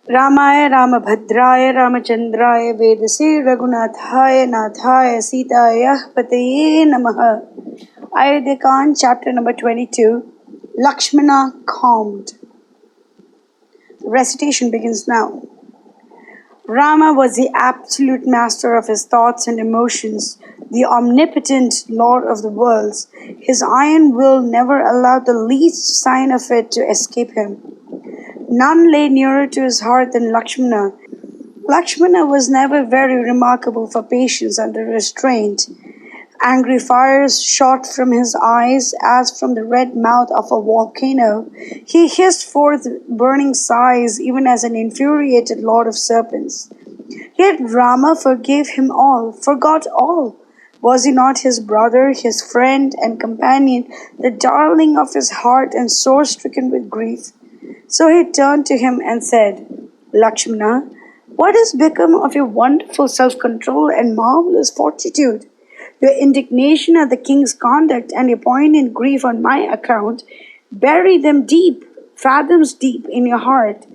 Ramaya Ramabhadraya Ramachandraya Vedase Raghunathaya Nathaya Sitaya Pataye Namaha. Ayodhya chapter number 22. Lakshmana calmed. The recitation begins now. Rama was the absolute master of his thoughts and emotions, the omnipotent lord of the worlds. His iron will never allowed the least sign of it to escape him. None lay nearer to his heart than Lakshmana. Lakshmana was never very remarkable for patience under restraint. Angry fires shot from his eyes as from the red mouth of a volcano. He hissed forth burning sighs even as an infuriated lord of serpents. Yet Rama forgave him all, forgot all. Was he not his brother, his friend and companion, the darling of his heart and sore stricken with grief? So he turned to him and said, Lakshmana, what has become of your wonderful self-control and marvelous fortitude? Your indignation at the king's conduct and your poignant grief on my account, bury them deep, fathoms deep in your heart.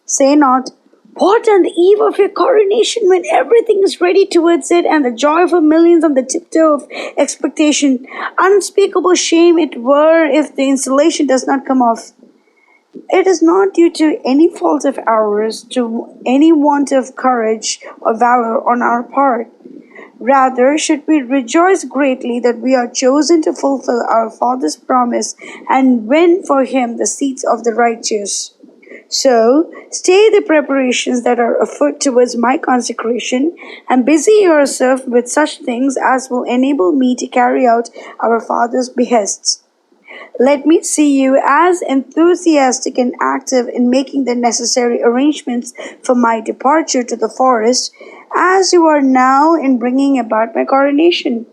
Say not, what on the eve of your coronation when everything is ready towards it and the joy of millions on the tiptoe of expectation, unspeakable shame it were if the installation does not come off. It is not due to any fault of ours, to any want of courage or valor on our part. Rather, should we rejoice greatly that we are chosen to fulfill our Father's promise and win for him the seats of the righteous. So, stay the preparations that are afoot towards my consecration, and busy yourself with such things as will enable me to carry out our Father's behests. Let me see you as enthusiastic and active in making the necessary arrangements for my departure to the forest as you are now in bringing about my coronation.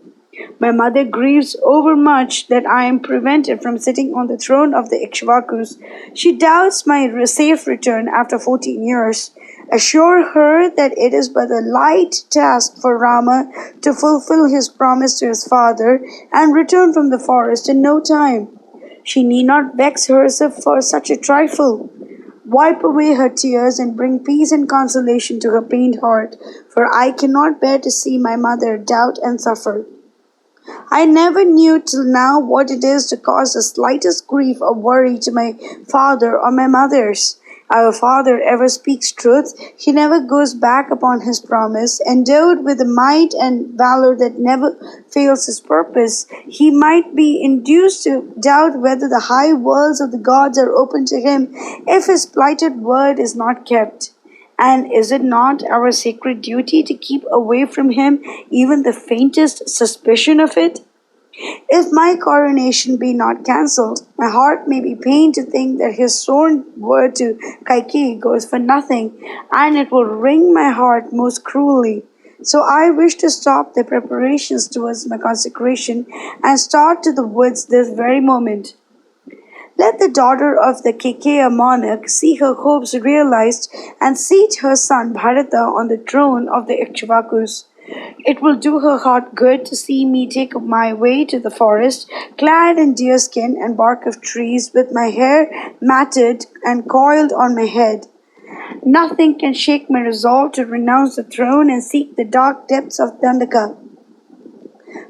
My mother grieves overmuch that I am prevented from sitting on the throne of the Ikshvakus. She doubts my safe return after 14 years. Assure her that it is but a light task for Rama to fulfill his promise to his father and return from the forest in no time. She need not vex herself for such a trifle. Wipe away her tears and bring peace and consolation to her pained heart, for I cannot bear to see my mother doubt and suffer. I never knew till now what it is to cause the slightest grief or worry to my father or my mother's. Our Father ever speaks truth. He never goes back upon his promise. Endowed with a might and valor that never fails his purpose, he might be induced to doubt whether the high worlds of the gods are open to him if his plighted word is not kept. And is it not our sacred duty to keep away from him even the faintest suspicion of it? If my coronation be not cancelled, my heart may be pained to think that his sworn word to Kaikeyi goes for nothing, and it will wring my heart most cruelly. So I wish to stop the preparations towards my consecration and start to the woods this very moment. Let the daughter of the Kaikeya monarch see her hopes realized and seat her son Bharata on the throne of the Ikshvakus. It will do her heart good to see me take my way to the forest, clad in deerskin and bark of trees, with my hair matted and coiled on my head. Nothing can shake my resolve to renounce the throne and seek the dark depths of Dandaka.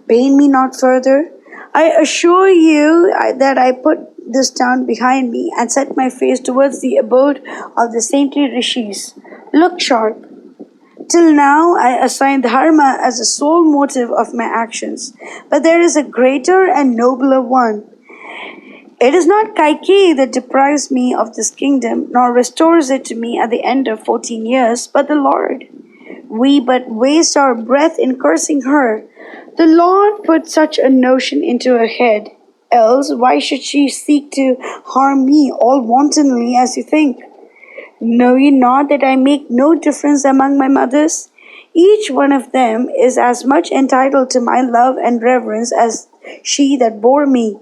Pain me not further. I assure you that I put this town behind me and set my face towards the abode of the saintly rishis. Look sharp. Till now, I assign Dharma as the sole motive of my actions, but there is a greater and nobler one. It is not Kaikeyi that deprives me of this kingdom, nor restores it to me at the end of 14 years, but the Lord. We but waste our breath in cursing her. The Lord put such a notion into her head. Else, why should she seek to harm me all wantonly as you think? Know ye not that I make no difference among my mothers? Each one of them is as much entitled to my love and reverence as she that bore me.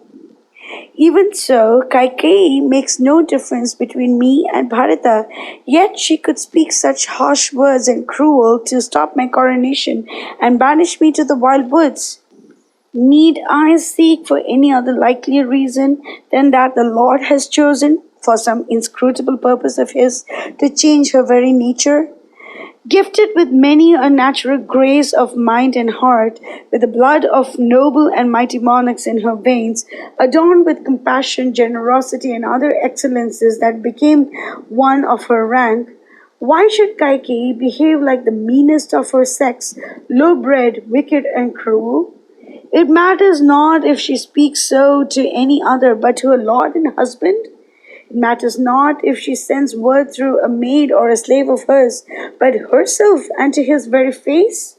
Even so, Kaikeyi makes no difference between me and Bharata, yet she could speak such harsh words and cruel to stop my coronation and banish me to the wild woods. Need I seek for any other likely reason than that the Lord has chosen? for some inscrutable purpose of his to change her very nature? Gifted with many a natural grace of mind and heart, with the blood of noble and mighty monarchs in her veins, adorned with compassion, generosity, and other excellences that became one of her rank, why should Kaikeyi behave like the meanest of her sex, low-bred, wicked, and cruel? It matters not if she speaks so to any other but to her lord and husband. It matters not if she sends word through a maid or a slave of hers, but herself and to his very face.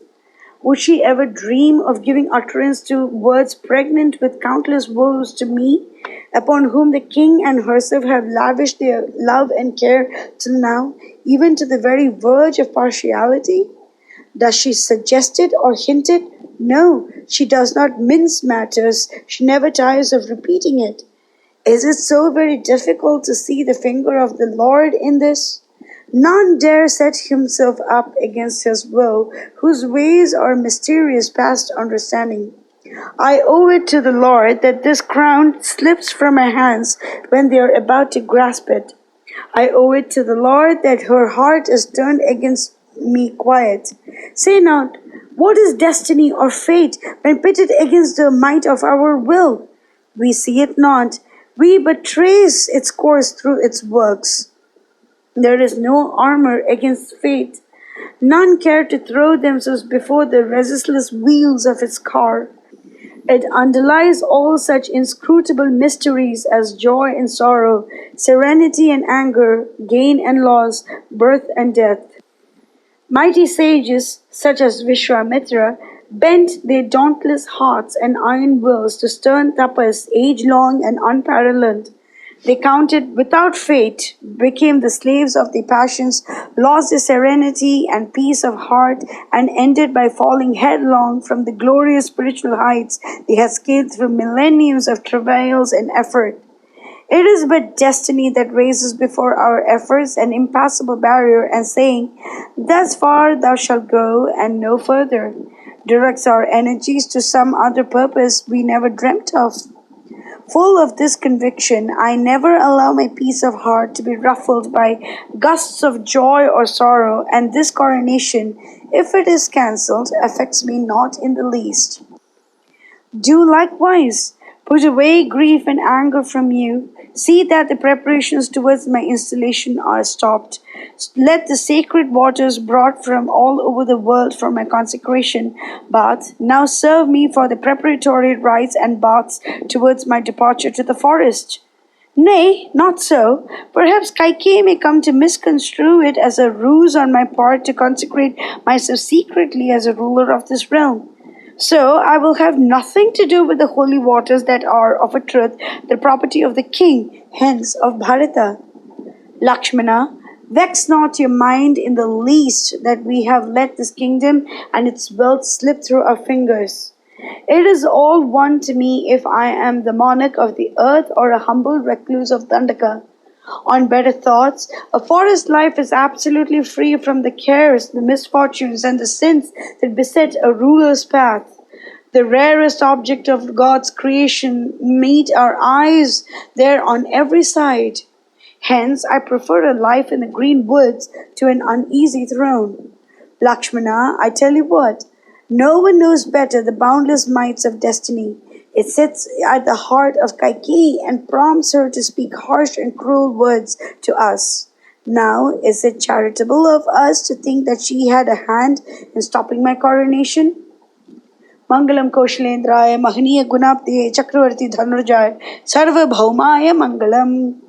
Would she ever dream of giving utterance to words pregnant with countless woes to me, upon whom the king and herself have lavished their love and care till now, even to the very verge of partiality? Does she suggest it or hint it? No, she does not mince matters. She never tires of repeating it. Is it so very difficult to see the finger of the Lord in this? None dare set himself up against his will, whose ways are mysterious past understanding. I owe it to the Lord that this crown slips from my hands when they are about to grasp it. I owe it to the Lord that her heart is turned against me quiet. Say not, what is destiny or fate when pitted against the might of our will? We see it not, we but trace its course through its works. There is no armor against fate. None care to throw themselves before the resistless wheels of its car. It underlies all such inscrutable mysteries as joy and sorrow, serenity and anger, gain and loss, birth and death. Mighty sages, such as Vishwamitra, bent their dauntless hearts and iron wills to stern tapas age-long and unparalleled. They counted without fate, became the slaves of their passions, lost their serenity and peace of heart, and ended by falling headlong from the glorious spiritual heights they had scaled through millenniums of travails and effort. It is but destiny that raises before our efforts an impassable barrier and saying, thus far thou shalt go and no further, directs our energies to some other purpose we never dreamt of. Full of this conviction, I never allow my peace of heart to be ruffled by gusts of joy or sorrow, and this coronation, if it is cancelled, affects me not in the least. Do likewise. Put away grief and anger from you. See that the preparations towards my installation are stopped. Let the sacred waters brought from all over the world for my consecration bath now serve me for the preparatory rites and baths towards my departure to the forest. Nay, not so. Perhaps Kaikeyi may come to misconstrue it as a ruse on my part to consecrate myself secretly as a ruler of this realm. So I will have nothing to do with the holy waters that are, of a truth, the property of the king, hence of Bharata. Lakshmana, vex not your mind in the least that we have let this kingdom and its wealth slip through our fingers. It is all one to me if I am the monarch of the earth or a humble recluse of Dandaka. On better thoughts, a forest life is absolutely free from the cares, the misfortunes, and the sins that beset a ruler's path. The rarest object of God's creation meet our eyes there on every side. Hence, I prefer a life in the green woods to an uneasy throne. Lakshmana, I tell you what, no one knows better the boundless mights of destiny. It sits at the heart of Kaikeyi and prompts her to speak harsh and cruel words to us. Now, is it charitable of us to think that she had a hand in stopping my coronation? Mangalam Kaushalendraya Mahaniya Gunapte Chakravarti Dhanurjaya Sarva Bhaumaya Mangalam.